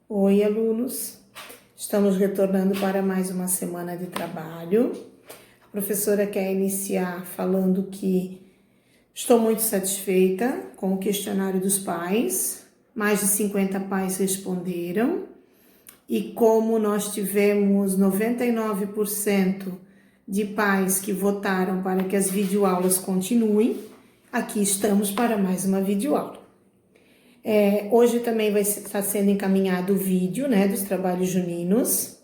Oi, alunos! Estamos retornando para mais uma semana de trabalho. A professora quer iniciar falando que estou muito satisfeita com o questionário dos pais. Mais de 50 pais responderam. E como nós tivemos 99% de pais que votaram para que as videoaulas continuem, aqui estamos para mais uma videoaula. Hoje também vai estar sendo encaminhado o vídeo, dos trabalhos juninos.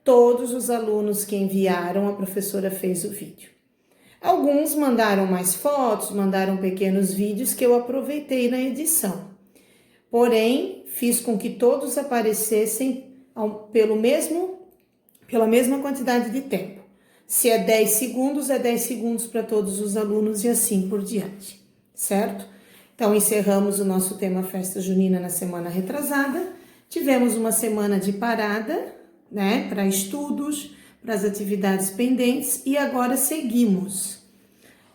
Todos os alunos que enviaram, a professora fez o vídeo. Alguns mandaram mais fotos, mandaram pequenos vídeos que eu aproveitei na edição. Porém, fiz com que todos aparecessem pela mesma quantidade de tempo. Se é 10 segundos, é 10 segundos para todos os alunos e assim por diante, certo? Então, encerramos o nosso tema Festa Junina na semana retrasada. Tivemos uma semana de parada, para estudos, para as atividades pendentes e agora seguimos.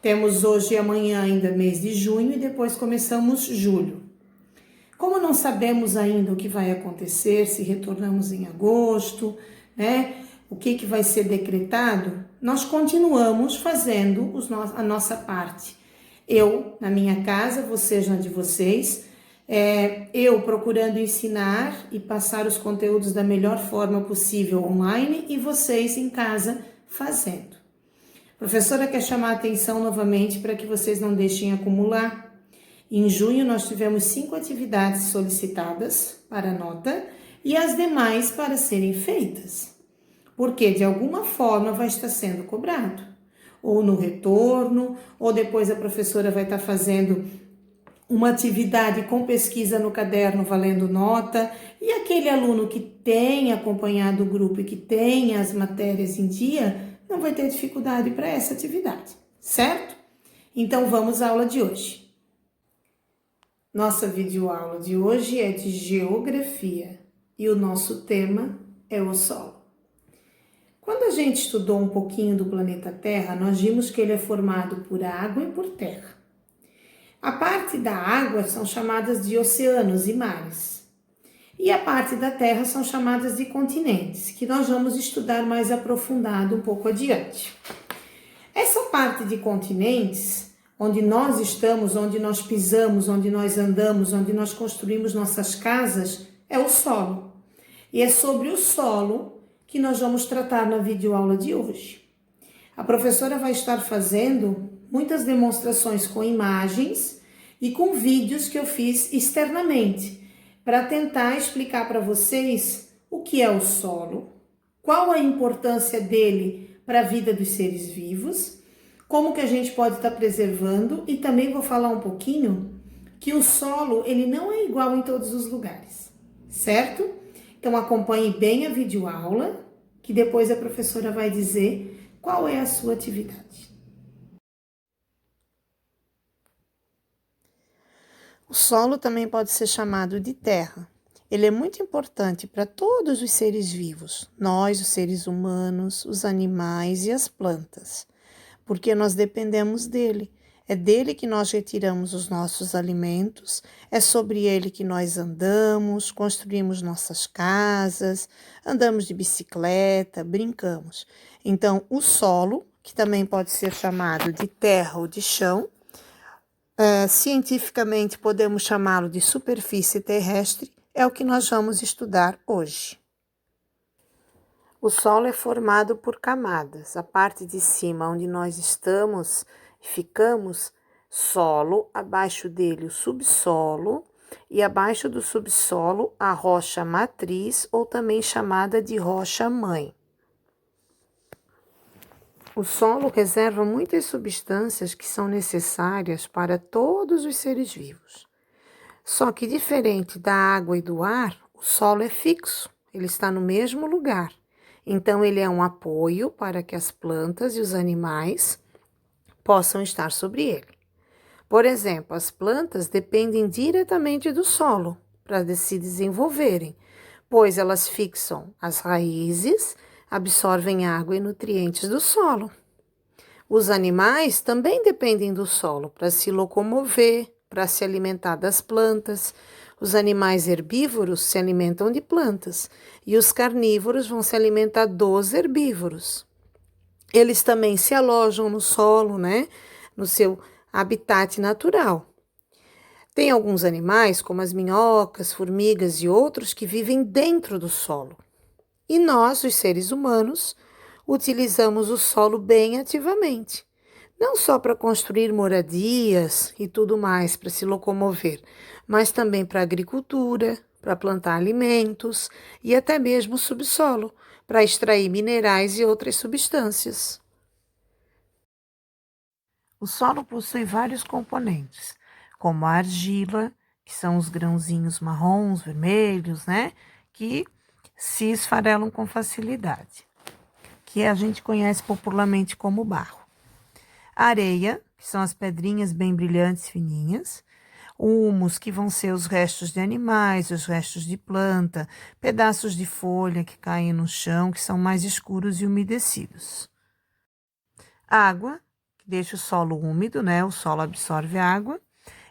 Temos hoje e amanhã ainda mês de junho e depois começamos julho. Como não sabemos ainda o que vai acontecer, se retornamos em agosto, o que vai ser decretado, nós continuamos fazendo a nossa parte. Eu na minha casa, vocês na de vocês, eu procurando ensinar e passar os conteúdos da melhor forma possível online e vocês em casa fazendo. A professora quer chamar a atenção novamente para que vocês não deixem acumular. Em junho nós tivemos 5 atividades solicitadas para nota e as demais para serem feitas, porque de alguma forma vai estar sendo cobrado. Ou no retorno, ou depois a professora vai estar fazendo uma atividade com pesquisa no caderno valendo nota, e aquele aluno que tem acompanhado o grupo e que tem as matérias em dia, não vai ter dificuldade para essa atividade, certo? Então vamos à aula de hoje. Nossa videoaula de hoje é de geografia e o nosso tema é o solo. Quando a gente estudou um pouquinho do planeta Terra, nós vimos que ele é formado por água e por terra. A parte da água são chamadas de oceanos e mares. E a parte da terra são chamadas de continentes, que nós vamos estudar mais aprofundado um pouco adiante. Essa parte de continentes, onde nós estamos, onde nós pisamos, onde nós andamos, onde nós construímos nossas casas, é o solo. E é sobre o solo que nós vamos tratar na videoaula de hoje. A professora vai estar fazendo muitas demonstrações com imagens e com vídeos que eu fiz externamente, para tentar explicar para vocês o que é o solo, qual a importância dele para a vida dos seres vivos, como que a gente pode estar preservando, e também vou falar um pouquinho que o solo ele não é igual em todos os lugares, certo? Então, acompanhe bem a videoaula, que depois a professora vai dizer qual é a sua atividade. O solo também pode ser chamado de terra. Ele é muito importante para todos os seres vivos, nós, os seres humanos, os animais e as plantas, porque nós dependemos dele. É dele que nós retiramos os nossos alimentos, é sobre ele que nós andamos, construímos nossas casas, andamos de bicicleta, brincamos. Então, o solo, que também pode ser chamado de terra ou de chão, cientificamente podemos chamá-lo de superfície terrestre, é o que nós vamos estudar hoje. O solo é formado por camadas. A parte de cima, onde nós estamos, ficamos, solo, abaixo dele o subsolo e abaixo do subsolo a rocha matriz, ou também chamada de rocha mãe. O solo reserva muitas substâncias que são necessárias para todos os seres vivos. Só que diferente da água e do ar, o solo é fixo, ele está no mesmo lugar. Então ele é um apoio para que as plantas e os animais possam estar sobre ele. Por exemplo, as plantas dependem diretamente do solo para se desenvolverem, pois elas fixam as raízes, absorvem água e nutrientes do solo. Os animais também dependem do solo para se locomover, para se alimentar das plantas. Os animais herbívoros se alimentam de plantas e os carnívoros vão se alimentar dos herbívoros. Eles também se alojam no solo, né? No seu habitat natural. Tem alguns animais, como as minhocas, formigas e outros, que vivem dentro do solo. E nós, os seres humanos, utilizamos o solo bem ativamente. Não só para construir moradias e tudo mais, para se locomover, mas também para agricultura, para plantar alimentos e até mesmo o subsolo, para extrair minerais e outras substâncias. O solo possui vários componentes, como a argila, que são os grãozinhos marrons, vermelhos, né? Que se esfarelam com facilidade, que a gente conhece popularmente como barro. A areia, que são as pedrinhas bem brilhantes, fininhas. O humus, que vão ser os restos de animais, os restos de planta, pedaços de folha que caem no chão, que são mais escuros e umedecidos. Água, que deixa o solo úmido, né? O solo absorve água.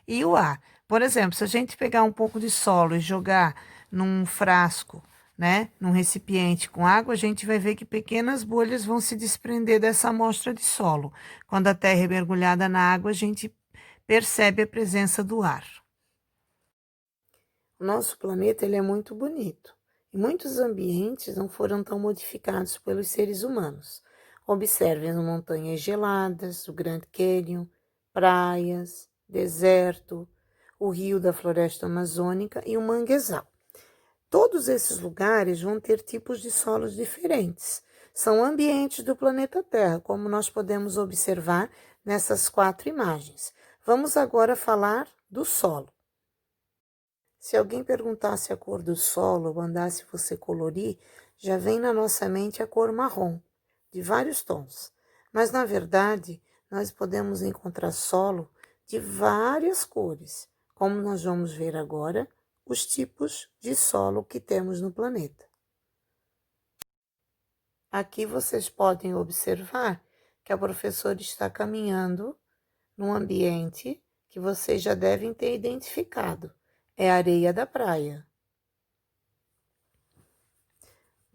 E o ar. Por exemplo, se a gente pegar um pouco de solo e jogar num frasco, né, num recipiente com água, a gente vai ver que pequenas bolhas vão se desprender dessa amostra de solo. Quando a terra é mergulhada na água, a gente percebe a presença do ar. O nosso planeta ele é muito bonito e muitos ambientes não foram tão modificados pelos seres humanos. Observe as montanhas geladas, o Grand Canyon, praias, deserto, o rio da floresta amazônica e o manguezal. Todos esses lugares vão ter tipos de solos diferentes. São ambientes do planeta Terra, como nós podemos observar nessas 4 imagens. Vamos agora falar do solo. Se alguém perguntasse a cor do solo ou mandasse você colorir, já vem na nossa mente a cor marrom, de vários tons. Mas, na verdade, nós podemos encontrar solo de várias cores, como nós vamos ver agora os tipos de solo que temos no planeta. Aqui vocês podem observar que a professora está caminhando num ambiente que vocês já devem ter identificado. É a areia da praia.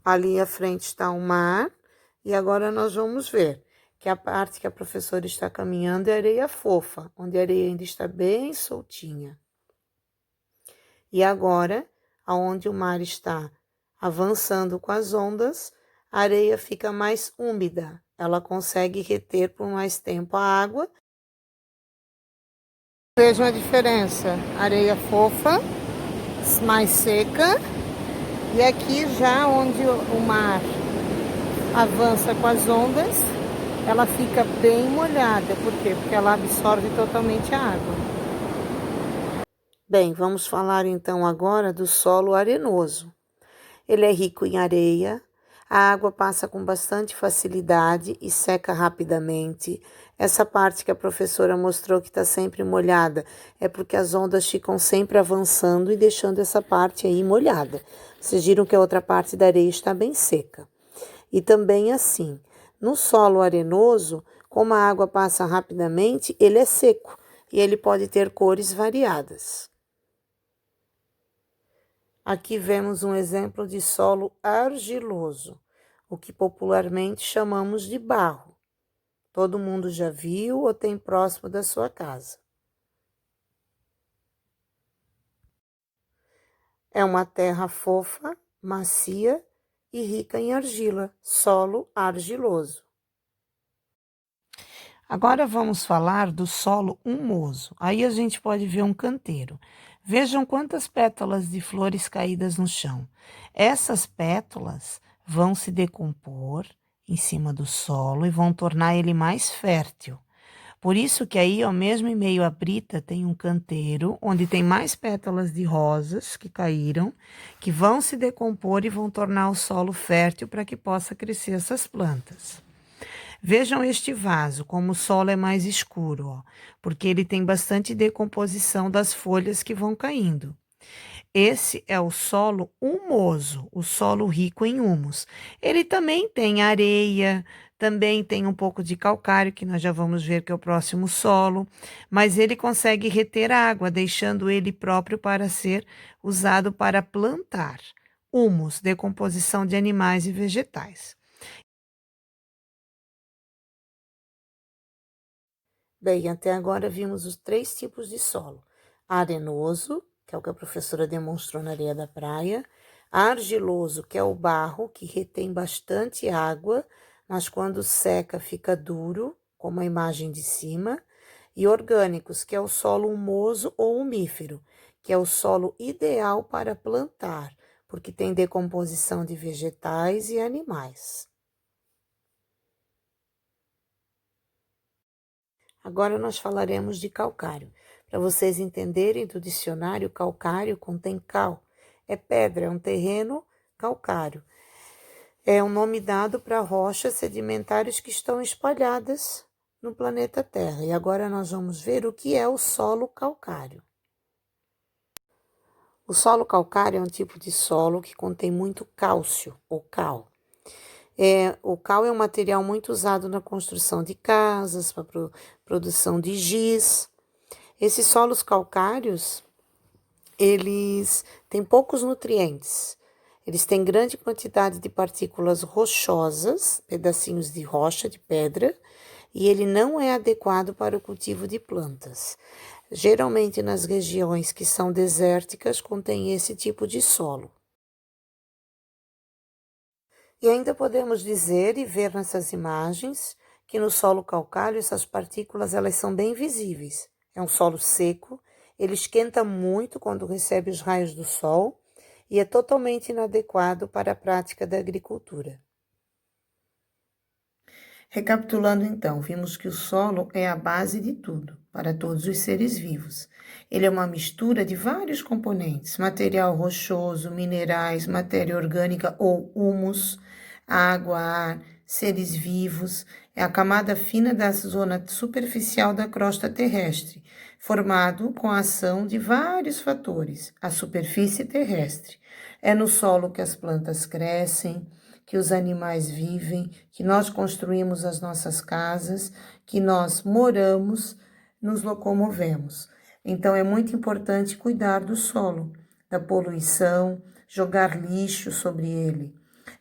Ali à frente está o mar e agora nós vamos ver que a parte que a professora está caminhando é areia fofa, onde a areia ainda está bem soltinha. E agora, aonde o mar está avançando com as ondas, a areia fica mais úmida. Ela consegue reter por mais tempo a água. Vejam a diferença. Areia fofa, mais seca. E aqui já onde o mar avança com as ondas, ela fica bem molhada. Por quê? Porque ela absorve totalmente a água. Bem, vamos falar então agora do solo arenoso. Ele é rico em areia, a água passa com bastante facilidade e seca rapidamente. Essa parte que a professora mostrou que está sempre molhada é porque as ondas ficam sempre avançando e deixando essa parte aí molhada. Vocês viram que a outra parte da areia está bem seca. E também assim, no solo arenoso, como a água passa rapidamente, ele é seco e ele pode ter cores variadas. Aqui vemos um exemplo de solo argiloso, o que popularmente chamamos de barro. Todo mundo já viu ou tem próximo da sua casa. É uma terra fofa, macia e rica em argila, solo argiloso. Agora vamos falar do solo humoso. Aí a gente pode ver um canteiro. Vejam quantas pétalas de flores caídas no chão. Essas pétalas vão se decompor em cima do solo e vão tornar ele mais fértil. Por isso que aí, ó, mesmo em meio à brita, tem um canteiro onde tem mais pétalas de rosas que caíram, que vão se decompor e vão tornar o solo fértil para que possa crescer essas plantas. Vejam este vaso, como o solo é mais escuro, ó, porque ele tem bastante decomposição das folhas que vão caindo. Esse é o solo humoso, o solo rico em humus. Ele também tem areia, também tem um pouco de calcário, que nós já vamos ver que é o próximo solo, mas ele consegue reter água, deixando ele próprio para ser usado para plantar. Humus, decomposição de animais e vegetais. Bem, até agora vimos os 3 tipos de solo: arenoso, que é o que a professora demonstrou na areia da praia; argiloso, que é o barro, que retém bastante água, mas quando seca fica duro, como a imagem de cima; e orgânicos, que é o solo humoso ou umífero, que é o solo ideal para plantar, porque tem decomposição de vegetais e animais. Agora nós falaremos de calcário. Para vocês entenderem do dicionário, calcário contém cal. É pedra, é um terreno calcário. É um nome dado para rochas sedimentares que estão espalhadas no planeta Terra. E agora nós vamos ver o que é o solo calcário. O solo calcário é um tipo de solo que contém muito cálcio, ou cal. O cal é um material muito usado na construção de casas, para produção de giz. Esses solos calcários, eles têm poucos nutrientes. Eles têm grande quantidade de partículas rochosas, pedacinhos de rocha, de pedra, e ele não é adequado para o cultivo de plantas. Geralmente nas regiões que são desérticas contém esse tipo de solo. E ainda podemos dizer e ver nessas imagens que no solo calcário essas partículas elas são bem visíveis. É um solo seco, ele esquenta muito quando recebe os raios do sol e é totalmente inadequado para a prática da agricultura. Recapitulando então, vimos que o solo é a base de tudo, para todos os seres vivos. Ele é uma mistura de vários componentes: material rochoso, minerais, matéria orgânica ou humus, água, ar, seres vivos. É a camada fina da zona superficial da crosta terrestre, formado com a ação de vários fatores, a superfície terrestre. É no solo que as plantas crescem, que os animais vivem, que nós construímos as nossas casas, que nós moramos, nos locomovemos. Então, é muito importante cuidar do solo, da poluição, jogar lixo sobre ele,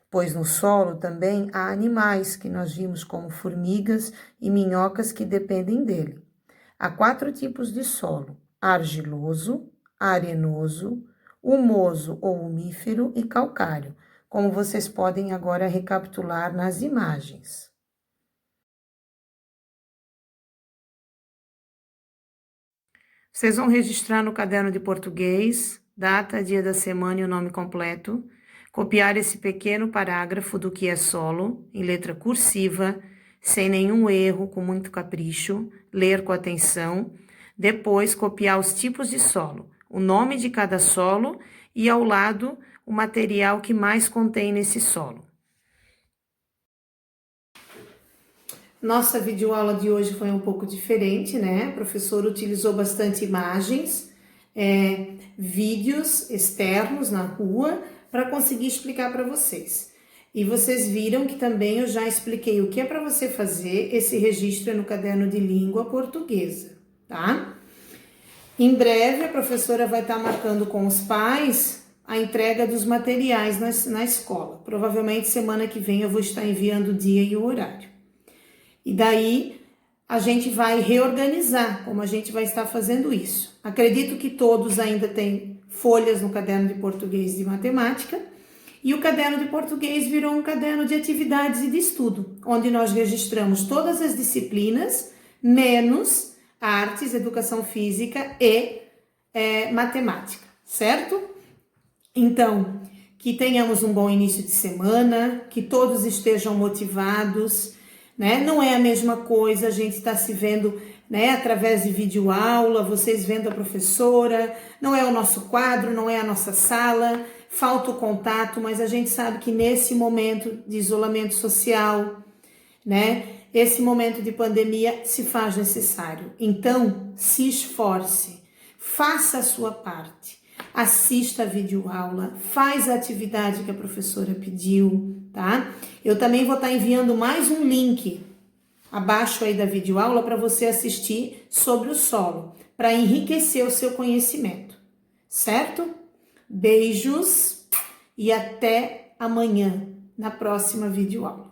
pois no solo também há animais que nós vimos como formigas e minhocas que dependem dele. Há 4 tipos de solo: argiloso, arenoso, humoso ou umífero e calcário, como vocês podem agora recapitular nas imagens. Vocês vão registrar no caderno de português, data, dia da semana e o nome completo, copiar esse pequeno parágrafo do que é solo, em letra cursiva, sem nenhum erro, com muito capricho, ler com atenção, depois copiar os tipos de solo, o nome de cada solo e ao lado o material que mais contém nesse solo. Nossa videoaula de hoje foi um pouco diferente, né? O professor utilizou bastante imagens, vídeos externos na rua para conseguir explicar para vocês. E vocês viram que também eu já expliquei o que é para você fazer. Esse registro é no caderno de língua portuguesa, tá? Em breve a professora vai estar marcando com os pais a entrega dos materiais na escola. Provavelmente semana que vem eu vou estar enviando o dia e o horário. E daí a gente vai reorganizar como a gente vai estar fazendo isso. Acredito que todos ainda têm folhas no caderno de português e de matemática, e o caderno de português virou um caderno de atividades e de estudo, onde nós registramos todas as disciplinas, menos artes, educação física e matemática, certo? Então, que tenhamos um bom início de semana, que todos estejam motivados, né? Não é a mesma coisa a gente estar se vendo, né, através de videoaula, vocês vendo a professora, não é o nosso quadro, não é a nossa sala, falta o contato, mas a gente sabe que nesse momento de isolamento social, né, esse momento de pandemia se faz necessário. Então, se esforce, faça a sua parte. assista a videoaula, faz a atividade que a professora pediu, tá? Eu também vou estar enviando mais um link abaixo aí da videoaula para você assistir sobre o solo, para enriquecer o seu conhecimento, certo? Beijos e até amanhã na próxima videoaula.